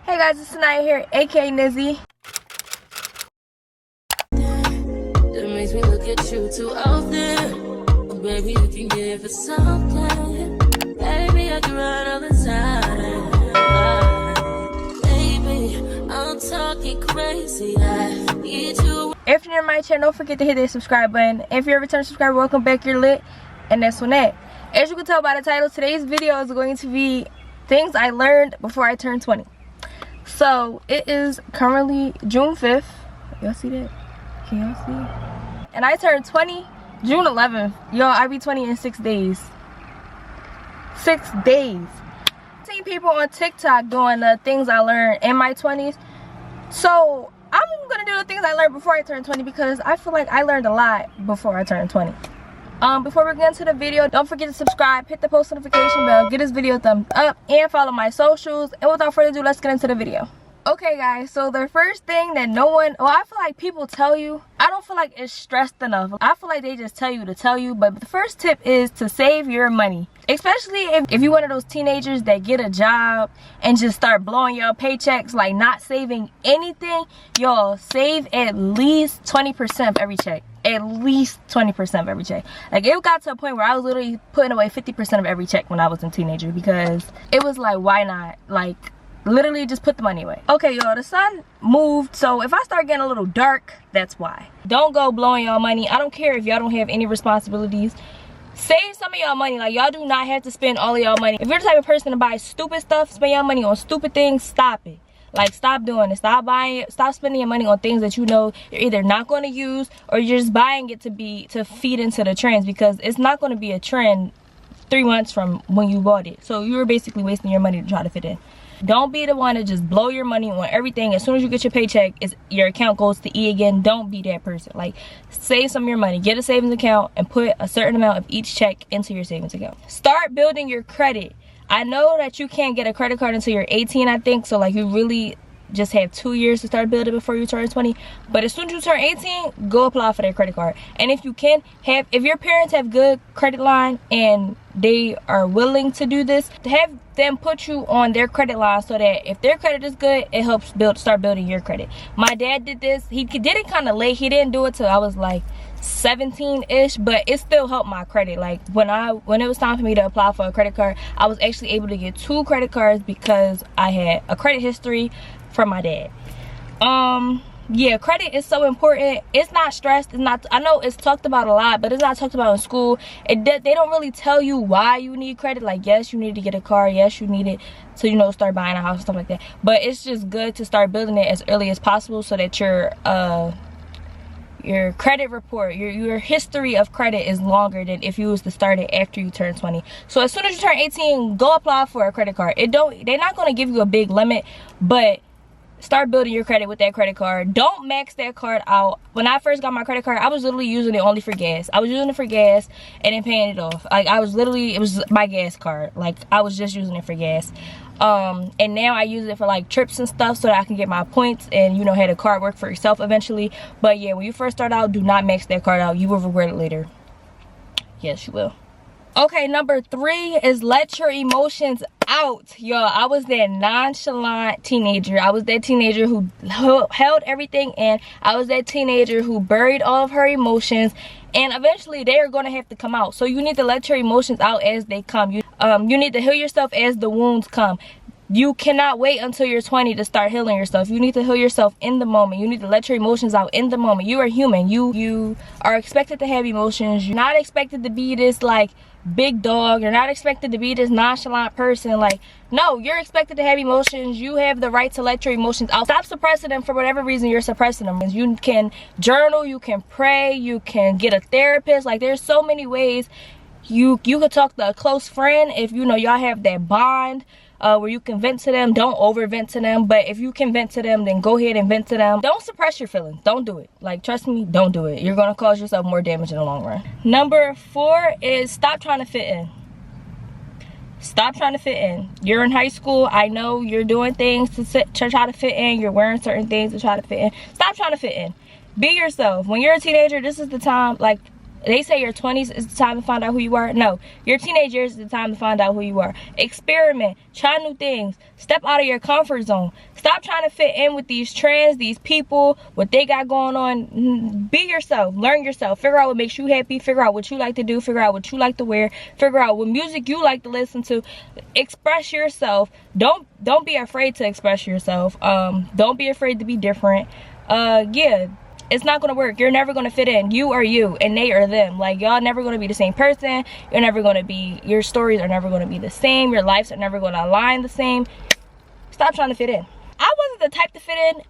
Hey guys, it's Ci'Nya here, aka Nizzy. That makes me look at you too often. Oh, baby, you can give it something. Baby, I can run all the time. Baby, I'm talking crazy. I need you. If you're new to my channel, don't forget to hit that subscribe button. If you're a return subscriber, welcome back, you're lit. And that's on that. As you can tell by the title, today's video is going to be things I learned before I turned 20. So it is currently June 5th. Y'all see that? Can y'all see? And I turned 20 June 11th. Yo, I be 20 in 6 days. 6 days. I've seen people on TikTok doing the things I learned in my 20s. So I'm gonna do the things I learned before I turned 20 because I feel like I learned a lot before I turned 20. Before we get into the video, don't forget to subscribe, hit the post notification bell, give this video a thumbs up, and follow my socials. And without further ado, let's get into the video. Okay guys, so the first thing that I feel like people tell you, I don't feel like it's stressed enough. I feel like they just tell you, but the first tip is to save your money. Especially if you're one of those teenagers that get a job and just start blowing your paychecks, like not saving anything. Y'all, save at least 20% of every check. At least 20% of every check. Like, it got to a point where I was literally putting away 50% of every check when I was a teenager because it was like, why not? Like, literally just put the money away. Okay, y'all, the sun moved, so if I start getting a little dark, that's why. Don't go blowing y'all money. I don't care if y'all don't have any responsibilities. Save some of y'all money. Like, y'all do not have to spend all of y'all money. If you're the type of person to buy stupid stuff, spend your money on stupid things, stop it. Like, stop doing it. Stop buying it. Stop spending your money on things that you know you're either not going to use or you're just buying it to feed into the trends, because it's not going to be a trend 3 months from when you bought it. So you're basically wasting your money to try to fit in. Don't be the one to just blow your money on everything. As soon as you get your paycheck, your account goes to E again. Don't be that person. Like, save some of your money. Get a savings account and put a certain amount of each check into your savings account. Start building your credit. I know that you can't get a credit card until you're 18, I think. So, like, you really just have 2 years to start building before you turn 20. But as soon as you turn 18, go apply for that credit card. And if you can, if your parents have good credit line and they are willing to do this, have them put you on their credit line so that if their credit is good, it helps start building your credit. My dad did this. He did it kind of late. He didn't do it till I was like 17-ish, but it still helped my credit. Like, when it was time for me to apply for a credit card, I was actually able to get 2 credit cards because I had a credit history from my dad. Yeah, credit is so important. It's not stressed. It's not, I know it's talked about a lot, but it's not talked about in school. They don't really tell you why you need credit. Like, yes, you need to get a car, yes, you need it to, you know, start buying a house and stuff like that, but it's just good to start building it as early as possible so that your credit report, your history of credit is longer than if you was to start it after you turn 20. So as soon as you turn 18, go apply for a credit card. They're not going to give you a big limit, but start building your credit with that credit card. Don't max that card out. When I first got my credit card, I was literally using it only for gas. I was using it for gas and then paying it off. Like, it was my gas card. Like, I was just using it for gas. And now I use it for like trips and stuff so that I can get my points and, you know, have the card work for yourself eventually. But yeah, when you first start out, do not max that card out. You will regret it later. Yes, you will. Okay, number 3 is let your emotions out. Y'all, I was that nonchalant teenager. I was that teenager who held everything in. I was that teenager who buried all of her emotions, and eventually they are going to have to come out. So you need to let your emotions out as they come. You need to heal yourself as the wounds come. You cannot wait until you're 20 to start healing yourself. You need to heal yourself in the moment. You need to let your emotions out in the moment. You are human. You are expected to have emotions. You're not expected to be this like big dog. You're not expected to be this nonchalant person. Like, no, you're expected to have emotions. You have the right to let your emotions out. Stop suppressing them for whatever reason you're suppressing them. You can journal, you can pray, you can get a therapist. Like, there's so many ways. You could talk to a close friend if you know y'all have that bond where you can vent to them. Don't over vent to them, but if you can vent to them, then go ahead and vent to them. Don't suppress your feelings. Don't do it. Like, trust me, don't do it. You're gonna cause yourself more damage in the long run. Number 4 is stop trying to fit in. Stop trying to fit in. You're in high school. I know you're doing things to try to fit in. You're wearing certain things to try to fit in. Stop trying to fit in. Be yourself. When you're a teenager, this is the time. Like, They say your 20s is the time to find out who you are. No, your teenage years is the time to find out who you are. Experiment, try new things, step out of your comfort zone. Stop trying to fit in with these trends, these people, what they got going on. Be yourself, learn yourself, figure out what makes you happy, figure out what you like to do, figure out what you like to wear, figure out what music you like to listen to. Express yourself. Don't be afraid to express yourself. Don't be afraid to be different. Yeah, it's not gonna work. You're never gonna fit in. You are you and they are them. Like, y'all never gonna be the same person. You're never gonna be, your stories are never gonna be the same. Your lives are never gonna align the same. Stop trying to fit in. I wasn't the type to fit in.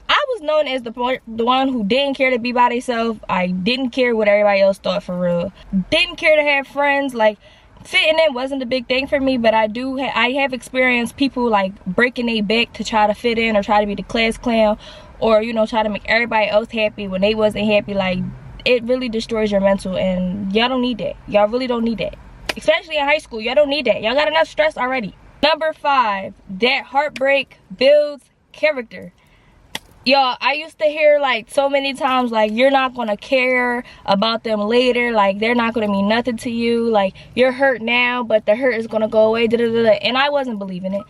I was known as the one who didn't care to be by themselves. I didn't care what everybody else thought, for real. Didn't care to have friends. Like, fitting in wasn't a big thing for me, but I have experienced people like breaking their back to try to fit in or try to be the class clown, or, you know, try to make everybody else happy when they wasn't happy. Like, it really destroys your mental, and y'all don't need that. Y'all really don't need that. Especially in high school, y'all don't need that. Y'all got enough stress already. Number 5, that heartbreak builds character. Y'all, I used to hear like so many times, like, you're not gonna care about them later, like they're not gonna mean nothing to you, like you're hurt now but the hurt is gonna go away, and I wasn't believing it.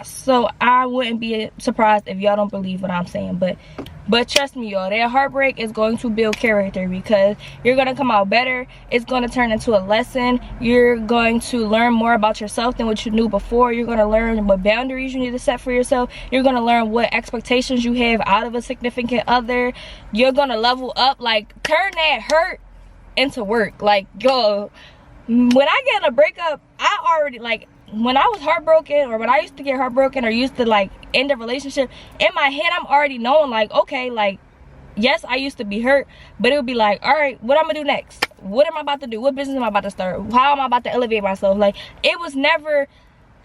So I wouldn't be surprised if y'all don't believe what I'm saying, but trust me, y'all, that heartbreak is going to build character, because you're gonna come out better. It's gonna turn into a lesson. You're going to learn more about yourself than what you knew before. You're gonna learn what boundaries you need to set for yourself. You're gonna learn what expectations you have out of a significant other. You're gonna level up. Like, turn that hurt into work. Like, yo, when I get in a breakup, I already, like, when I was heartbroken, or when I used to get heartbroken, or used to like end a relationship, in my head I'm already knowing, like, okay, like, yes, I used to be hurt, but it would be like, all right, what I'm gonna do next? What am I about to do? What business am I about to start? How am I about to elevate myself? Like, it was never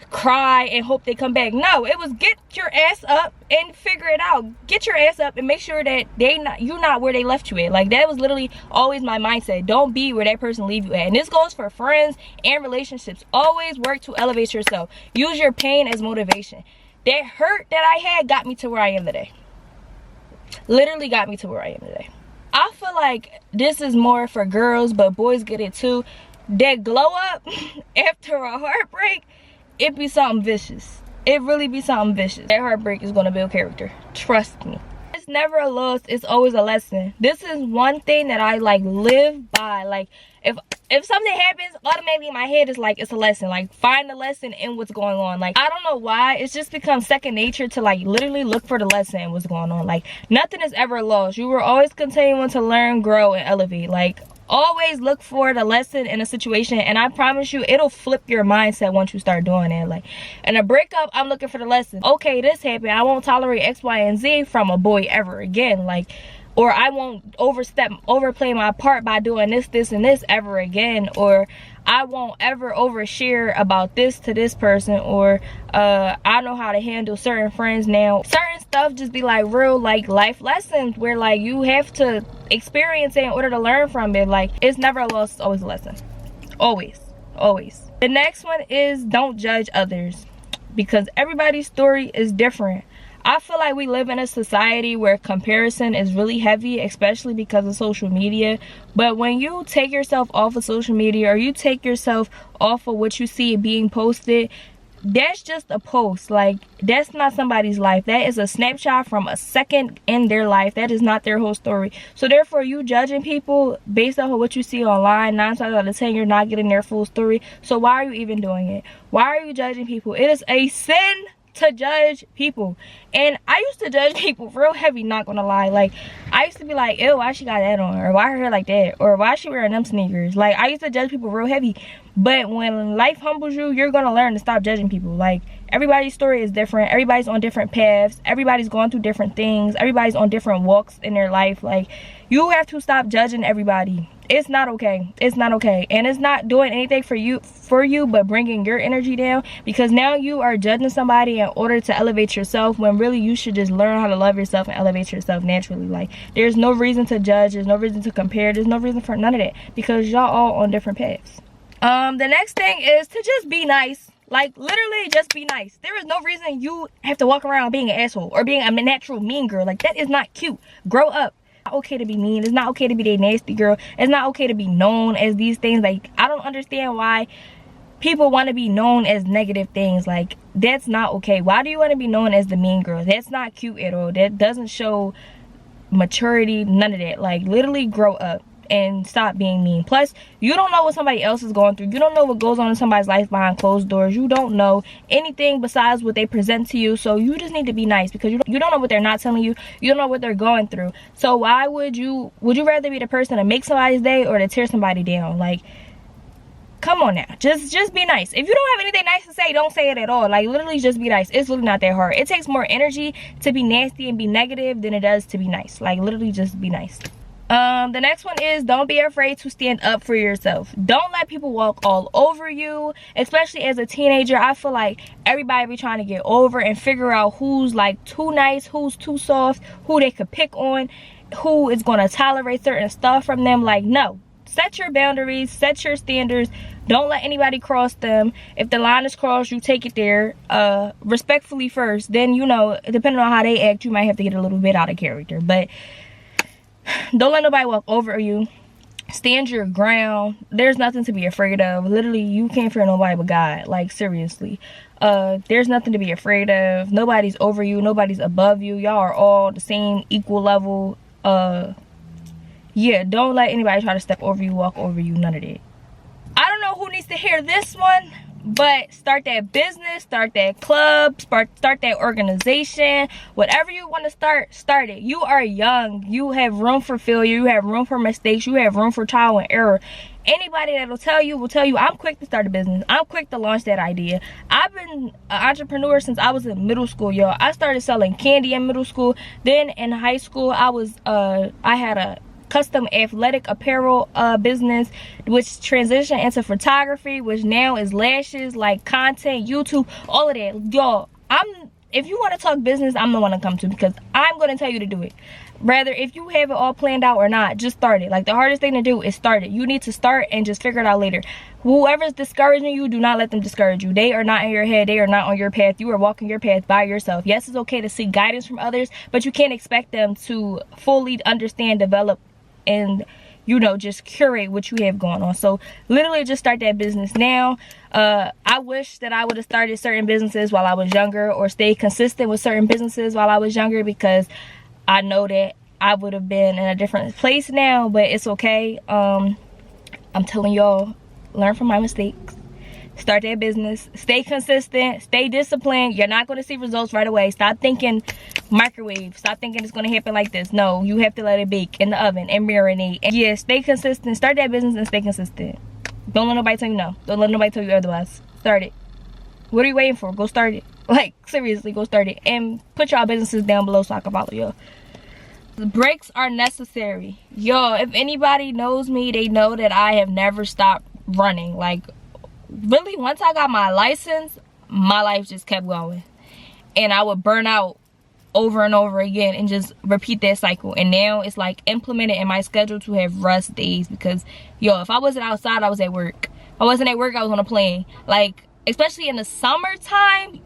cry and hope they come back. No, it was get your ass up and figure it out. Get your ass up and make sure that you're not where they left you at. Like, that was literally always my mindset. Don't be where that person leave you at. And this goes for friends and relationships. Always work to elevate yourself. Use your pain as motivation. That hurt that I had got me to where I am today. Literally got me to where I am today. I feel like this is more for girls, but boys get it too. That glow up after a heartbreak, it be something vicious. It really be something vicious. That heartbreak is gonna build character. Trust me. It's never a loss, it's always a lesson. This is one thing that I like live by. Like, if something happens, automatically in my head is like, it's a lesson. Like, find the lesson in what's going on. Like, I don't know why, it's just become second nature to like literally look for the lesson in what's going on. Like, nothing is ever lost. You were always continuing to learn, grow, and elevate. Like, always look for the lesson in a situation, and I promise you, it'll flip your mindset once you start doing it. Like, in a breakup, I'm looking for the lesson. Okay, this happened. I won't tolerate X, Y, and Z from a boy ever again. Like, or I won't overplay my part by doing this, and this ever again. Or I won't ever overshare about this to this person. Or I know how to handle certain friends now. Certain stuff just be like real, like, life lessons where like you have to experience it in order to learn from it. Like, it's never a loss, it's always a lesson. Always. The next one is don't judge others, because everybody's story is different. I feel like we live in a society where comparison is really heavy, especially because of social media. But when you take yourself off of social media, or you take yourself off of what you see being posted, that's just a post. Like, that's not somebody's life. That is a snapshot from a second in their life. That is not their whole story. So therefore, you judging people based off of what you see online, 9 times out of 10 you're not getting their full story. So why are you even doing it? Why are you judging people? It is a sin to judge people. And I used to judge people real heavy, not gonna lie. Like, I used to be like, ew, why she got that on, or why her hair like that, or why she wearing them sneakers. Like, I used to judge people real heavy. But when life humbles you, you're gonna learn to stop judging people. Like, everybody's story is different. Everybody's on different paths. Everybody's going through different things. Everybody's on different walks in their life. Like, you have to stop judging everybody. It's not okay. It's not okay. And it's not doing anything for you but bringing your energy down, because now you are judging somebody in order to elevate yourself, when really you should just learn how to love yourself and elevate yourself naturally. Like, there's no reason to judge. There's no reason to compare. There's no reason for none of that, because y'all all on different paths. The next thing is to just be nice. Like, literally just be nice. There is no reason you have to walk around being an asshole or being a natural mean girl. Like, that is not cute. Grow up. It's not okay to be mean. It's not okay to be that nasty girl. It's not okay to be known as these things. Like, I don't understand why people want to be known as negative things. Like, that's not okay. Why do you want to be known as the mean girl? That's not cute at all. That doesn't show maturity, none of that. Like, literally grow up and stop being mean. Plus, you don't know what somebody else is going through. You don't know what goes on in somebody's life behind closed doors. You don't know anything besides what they present to you. So you just need to be nice, because you don't know what they're not telling you. You don't know what they're going through. So why would you rather be the person to make somebody's day or to tear somebody down? Like, come on now, just be nice. If you don't have anything nice to say, don't say it at all. Like, literally just be nice. It's really not that hard. It takes more energy to be nasty and be negative than it does to be nice. Like, literally just be nice. The next one is, don't be afraid to stand up for yourself. Don't let people walk all over you. Especially as a teenager, I feel like everybody be trying to get over and figure out who's like too nice, who's too soft, who they could pick on, who is going to tolerate certain stuff from them. Like, no. Set your boundaries, set your standards. Don't let anybody cross them. If the line is crossed, you take it there respectfully first. Then, you know, depending on how they act, you might have to get a little bit out of character. But don't let nobody walk over you. Stand your ground. There's nothing to be afraid of. Literally, you can't fear nobody but God. Like, seriously. There's nothing to be afraid of. Nobody's over you. Nobody's above you. Y'all are all the same equal level. Yeah, don't let anybody try to step over you, walk over you, none of that. I don't know who needs to hear this one, but start that business, start that club, start that organization. Whatever you want to start it. You are young. You have room for failure. You have room for mistakes. You have room for trial and error. Anybody that will tell you, I'm quick to start a business. I'm quick to launch that idea. I've been an entrepreneur since I was in middle school, y'all. I started selling candy in middle school. Then in high school, I had a custom athletic apparel business, which transitioned into photography, which now is lashes, like content, YouTube, all of that. Y'all, if you want to talk business, I'm the one to come to, because I'm going to tell you to do it. Rather, if you have it all planned out or not, just start it. Like, the hardest thing to do is start it. You need to start and just figure it out later. Whoever's discouraging you, do not let them discourage you. They are not in your head. They are not on your path. You are walking your path by yourself. Yes, it's okay to seek guidance from others, but you can't expect them to fully understand, develop, and, you know, just curate what you have going on. So literally just start that business now. I wish that I would have started certain businesses while I was younger, or stayed consistent with certain businesses while I was younger, because I know that I would have been in a different place now. But it's okay. I'm telling y'all, learn from my mistakes. Start that business. Stay consistent. Stay disciplined. You're not going to see results right away. Stop thinking microwave. Stop thinking it's going to happen like this. No, you have to let it bake in the oven and marinate. And yeah, stay consistent. Start that business and stay consistent. Don't let nobody tell you no. Don't let nobody tell you otherwise. Start it. What are you waiting for? Go start it. Like, seriously, go start it. And put y'all businesses down below so I can follow y'all. The breaks are necessary. Yo, if anybody knows me, they know that I have never stopped running. Like, really, once I got my license, my life just kept going. And I would burn out over and over again and just repeat that cycle. And now it's like implemented in my schedule to have rest days, because, yo, if I wasn't outside, I was at work. If I wasn't at work, I was on a plane. Like, especially in the summertime,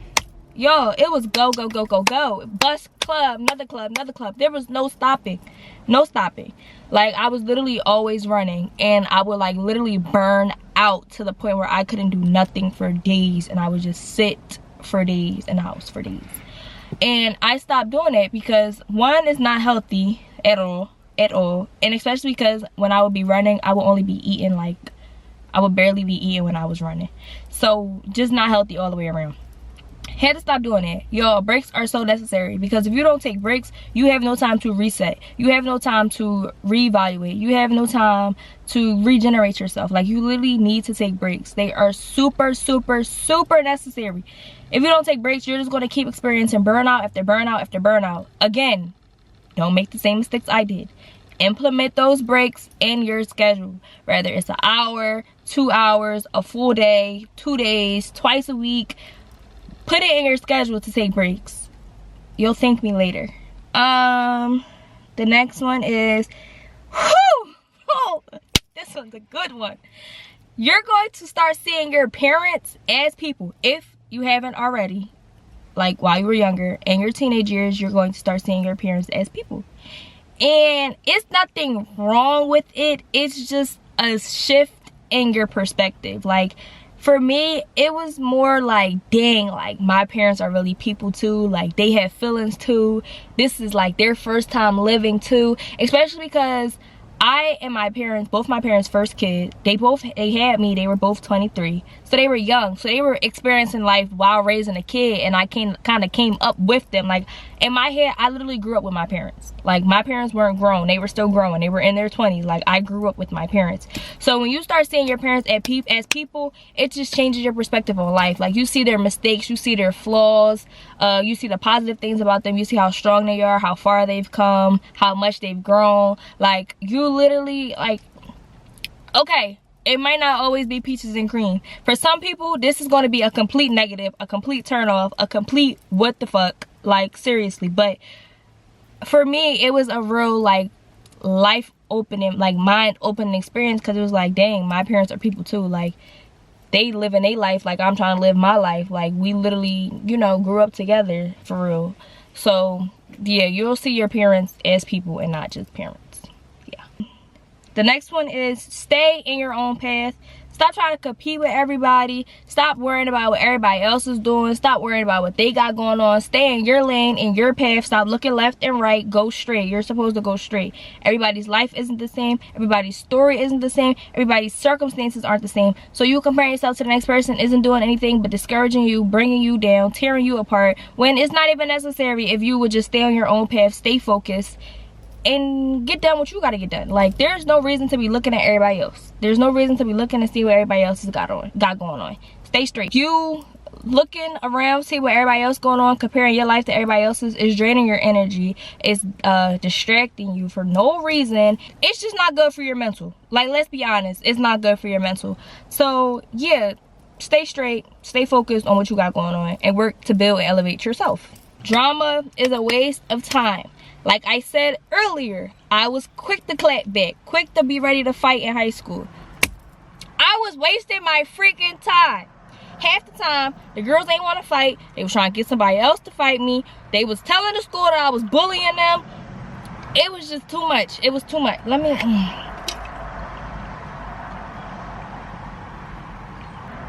yo, it was go, go, go, go, go. Bus, club, another club, another club. There was no stopping. No stopping. Like, I was literally always running, and I would like literally burn out to the point where I couldn't do nothing for days, and I would just sit for days in the house for days. And I stopped doing it because, one, it's not healthy at all, and especially because when I would be running, I would only be eating, like, I would barely be eating when I was running. So just not healthy all the way around. Had to stop doing that. Y'all, breaks are so necessary, because if you don't take breaks, you have no time to reset. You have no time to reevaluate. You have no time to regenerate yourself. Like, you literally need to take breaks. They are super, super, super necessary. If you don't take breaks, you're just going to keep experiencing burnout after burnout after burnout. Again, don't make the same mistakes I did. Implement those breaks in your schedule. Whether it's an hour, 2 hours, a full day, 2 days, twice a week. Put it in your schedule to take breaks. You'll thank me later. The next one is, this one's a good one. You're going to start seeing your parents as people, if you haven't already. Like, while you were younger, in your teenage years, you're going to start seeing your parents as people. And it's nothing wrong with it. It's just a shift in your perspective. Like, for me, it was more like, dang, like, my parents are really people too. Like, they have feelings too. This is like their first time living too. Especially because I and my parents, both my parents' first kid, they had me, they were both 23. So they were young. So they were experiencing life while raising a kid, and I kind of came up with them. Like, in my head, I literally grew up with my parents. Like, my parents weren't grown. They were still growing. They were in their 20s. Like, I grew up with my parents. So when you start seeing your parents as people, it just changes your perspective on life. Like, you see their mistakes, you see their flaws, you see the positive things about them, you see how strong they are, how far they've come, how much they've grown. Like, you literally, like, okay, it might not always be peaches and cream. For some people, this is going to be a complete negative, a complete turn off, a complete what the fuck, like, seriously. But for me, it was a real, like, life opening, like, mind opening experience, because it was like, dang, my parents are people too. Like, they living their life like I'm trying to live my life. Like, we literally, you know, grew up together for real. So yeah, you'll see your parents as people and not just parents. Yeah. The next one is stay in your own path. Stop trying to compete with everybody. Stop worrying about what everybody else is doing. Stop worrying about what they got going on. Stay in your lane, in your path. Stop looking left and right. Go straight. You're supposed to go straight. Everybody's life isn't the same. Everybody's story isn't the same. Everybody's circumstances aren't the same. So you comparing yourself to the next person isn't doing anything but discouraging you, bringing you down, tearing you apart, when it's not even necessary if you would just stay on your own path, stay focused, and get done what you gotta get done. Like, there's no reason to be looking at everybody else. There's no reason to be looking to see what everybody else has got going on. Stay straight. You looking around, see what everybody else going on, comparing your life to everybody else's, is draining your energy. It's distracting you for no reason. It's just not good for your mental. Like, let's be honest, it's not good for your mental. So yeah, stay straight, stay focused on what you got going on, and work to build and elevate yourself. Drama is a waste of time. Like I said earlier, I was quick to clap back, quick to be ready to fight in high school. I was wasting my freaking time. Half the time, the girls ain't want to fight. They was trying to get somebody else to fight me. They was telling the school that I was bullying them. It was just too much. It was too much.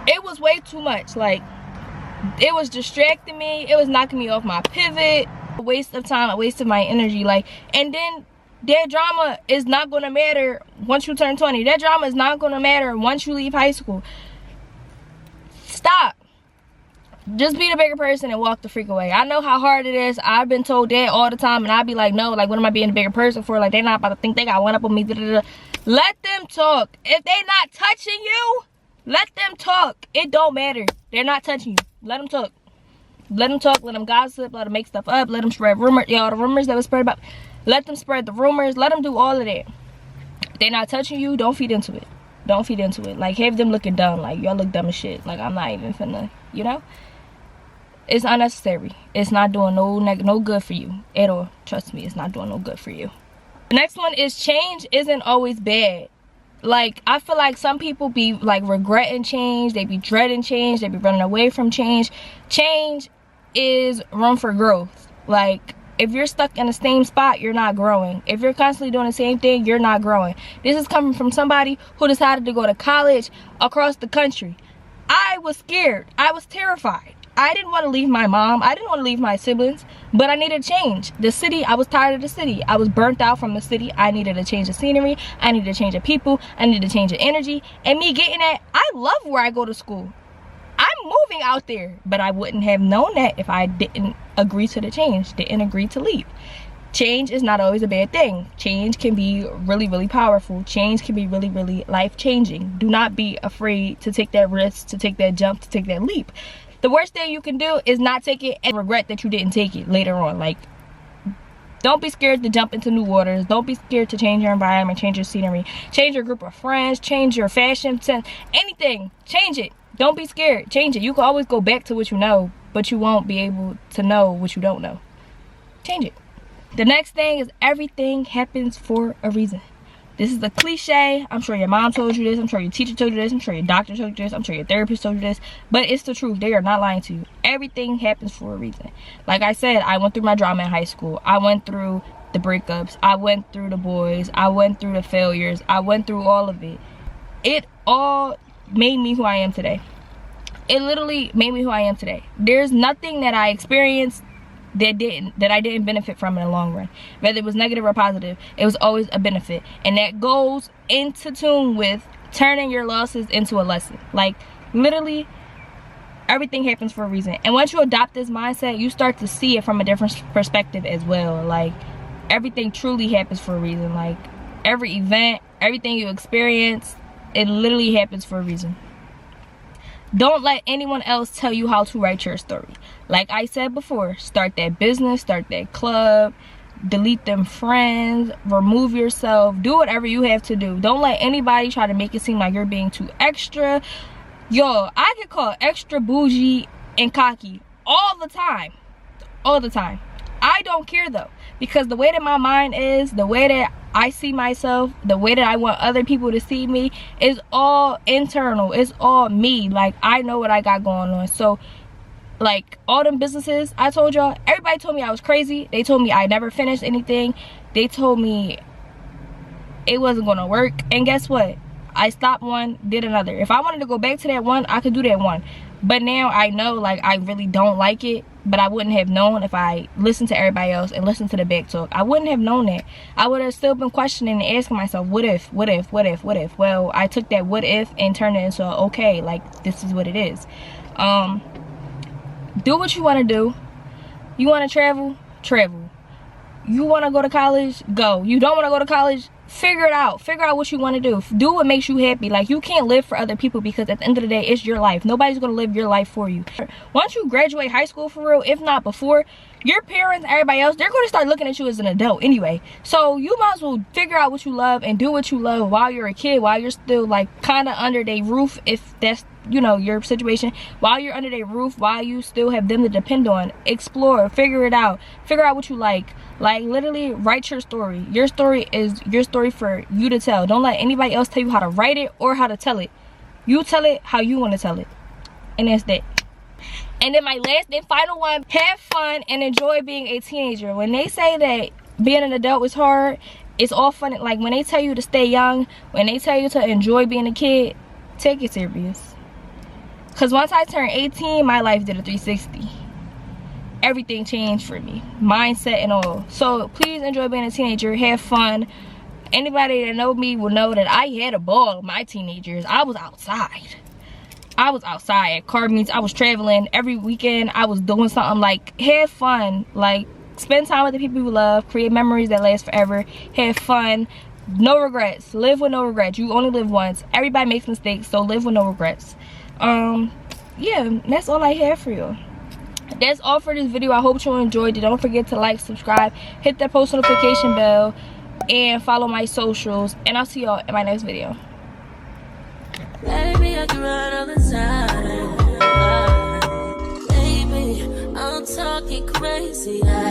It was way too much. Like, it was distracting me. It was knocking me off my pivot. A waste of time, a waste of my energy. Like, and then that drama is not gonna matter once you turn 20. That drama is not gonna matter once you leave high school. Stop. Just be the bigger person and walk the freak away. I know how hard it is. I've been told that all the time, and I'd be like, no, like, what am I being a bigger person for? Like, they're not about to think they got one up on me. Let them talk. If they not touching you, let them talk. It don't matter. They're not touching you. Let them talk. Let them talk, let them gossip, let them make stuff up, let them spread rumors. Y'all, the rumors that was spread about, let them spread the rumors, let them do all of that. If they're not touching you, don't feed into it. Don't feed into it. Like, have them looking dumb. Like, y'all look dumb as shit. Like, I'm not even finna, you know? It's unnecessary. It's not doing no good for you at all. Trust me, it's not doing no good for you. The next one is change isn't always bad. Like, I feel like some people be, like, regretting change. They be dreading change. They be running away from change. Change is room for growth. Like, if you're stuck in the same spot, you're not growing. If you're constantly doing the same thing, you're not growing. This is coming from somebody who decided to go to college across the country. I was scared. I was terrified. I didn't want to leave my mom. I didn't want to leave my siblings, but I needed change. The city, I was tired of the city. I was burnt out from the city. I needed to change the scenery. I needed to change the people. I needed to change the energy. And me getting that, I love where I go to school. I'm moving out there, but I wouldn't have known that if I didn't agree to the change, didn't agree to leave. Change is not always a bad thing. Change can be really, really powerful. Change can be really, really life-changing. Do not be afraid to take that risk, to take that jump, to take that leap. The worst thing you can do is not take it and regret that you didn't take it later on. Like, don't be scared to jump into new waters. Don't be scared to change your environment, change your scenery, change your group of friends, change your fashion sense, anything. Change it. Don't be scared. Change it. You can always go back to what you know, but you won't be able to know what you don't know. Change it. The next thing is everything happens for a reason. This is a cliche. I'm sure your mom told you this. I'm sure your teacher told you this. I'm sure your doctor told you this. I'm sure your therapist told you this. But it's the truth. They are not lying to you. Everything happens for a reason. Like I said, I went through my drama in high school. I went through the breakups, I went through the boys, I went through the failures, I went through all of it. It all made me who I am today. It literally made me who I am today. There's nothing that I experienced that I didn't benefit from in the long run. Whether it was negative or positive, it was always a benefit. And that goes into tune with turning your losses into a lesson. Like, literally, everything happens for a reason. And once you adopt this mindset, you start to see it from a different perspective as well. Like, everything truly happens for a reason. Like, every event, everything you experience, it literally happens for a reason. Don't let anyone else tell you how to write your story. Like I said before, start that business, start that club, delete them friends, remove yourself, do whatever you have to do. Don't let anybody try to make it seem like you're being too extra. Yo, I get called extra bougie and cocky all the time. All the time. I don't care though, because the way that my mind is, the way that I see myself, the way that I want other people to see me is all internal. It's all me. Like, I know what I got going on. So, like, all them businesses I told y'all, everybody told me I was crazy. They told me I never finished anything. They told me it wasn't gonna work. And guess what? I stopped one, did another. If I wanted to go back to that one, I could do that one. But now I know, like, I really don't like it. But I wouldn't have known if I listened to everybody else and listened to the back talk. I wouldn't have known that. I would have still been questioning and asking myself, what if, what if, what if, what if? Well, I took that what if and turned it into a, okay, like, this is what it is. Do what you want to do. You want to travel? Travel. You want to go to college? Go. You don't want to go to college? Figure it out. Figure out what you want to do. Do what makes you happy. Like, you can't live for other people, because at the end of the day, it's your life. Nobody's going to live your life for you. Once you graduate high school, for real, if not before, your parents, everybody else, they're going to start looking at you as an adult anyway. So you might as well figure out what you love and do what you love while you're a kid, while you're still, like, kind of under their roof, if that's, you know, your situation. While you're under their roof, while you still have them to depend on, explore, figure it out, figure out what you like. Like, literally, write your story. Your story is your story for you to tell. Don't let anybody else tell you how to write it or how to tell it. You tell it how you want to tell it. And that's that. And then my last and final one, have fun and enjoy being a teenager. When they say that being an adult is hard, it's all fun. Like, when they tell you to stay young, when they tell you to enjoy being a kid, take it serious. Because once I turned 18, my life did a 360. Everything changed for me, mindset and all. So please enjoy being a teenager. Have fun. Anybody that know me will know that I had a ball my teenage years. I was outside. I was outside at car meets. I was traveling every weekend. I was doing something. Like, have fun. Like, spend time with the people you love. Create memories that last forever. Have fun. No regrets. Live with no regrets. You only live once. Everybody makes mistakes, so live with no regrets. Yeah, that's all I have for you. That's all for this video. I hope you enjoyed it. Don't forget to like, subscribe, hit that post notification bell, and follow my socials. And I'll see y'all in my next video. Baby, I can run on the side. Baby, I'm talking crazy.